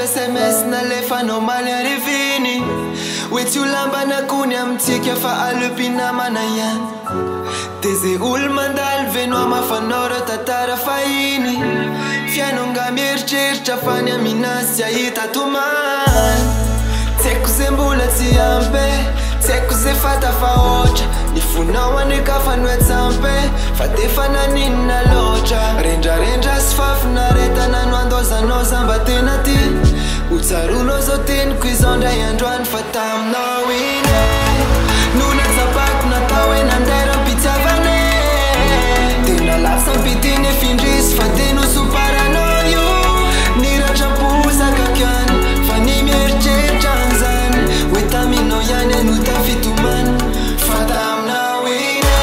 SMS nalefa normali rivini wetulamba na kunya mtiki fa alupina manayan teze ulmandal venwa mafanoro tatara faini fianonga mirchircha fanya minasya itatuman tekuzembula tiampe tekuzefata faocha nifunawa nikafanwetsampe fatefana nina locha renja sfafna reta nanwandoza nozambatenati utsaruno zoten kwizonda yandwan fatam nawine nuna zapak natawe nandera pitavane tena lapsan pitine findris fatenu suparanoyo nirachampusa kakyan fanimirche chanzan wetamino yane nutafituman fatam nawine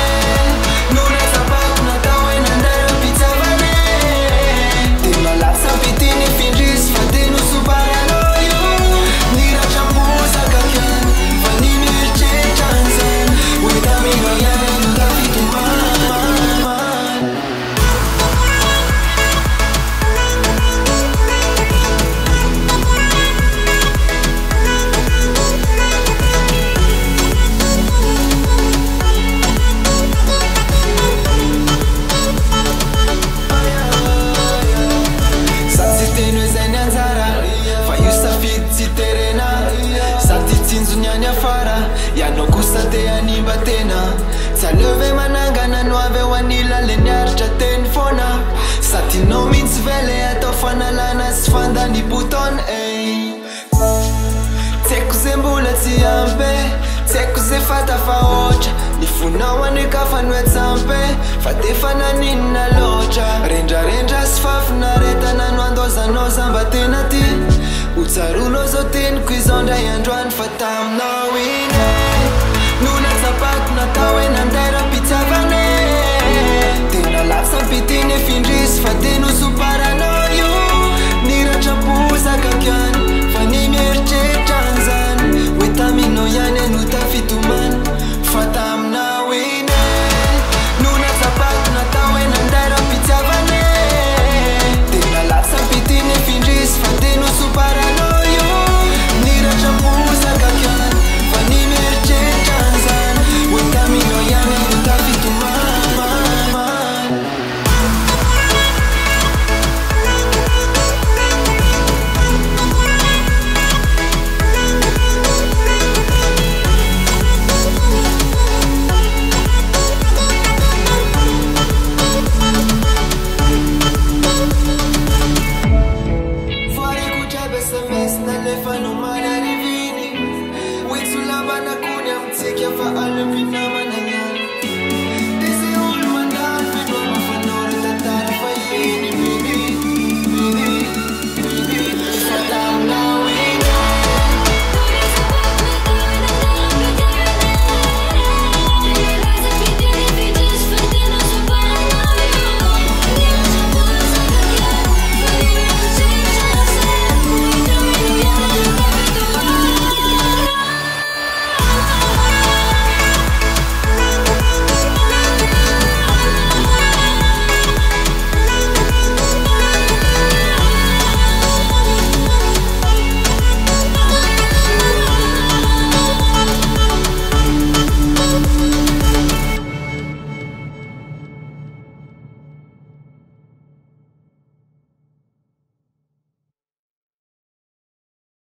nuna zapak natawe nandera pitavane tena lapsan pitine findris fatenu suparanoyo nirachampusa kakyan fanimirche chanzan wetamino yane nutafituman. Yanimba tena salove manangana nuave wanila lenyarcha tenfona satino mitzvele atofana lana sfanda ni buton ey tekuzembula tiampe tekuzefata faocha nifunawa nikafanwetsampe fatefana nina locha renja sfafna reta nanwandoza nozambatenati utsaruno zoten kwizonda yandwan fatam na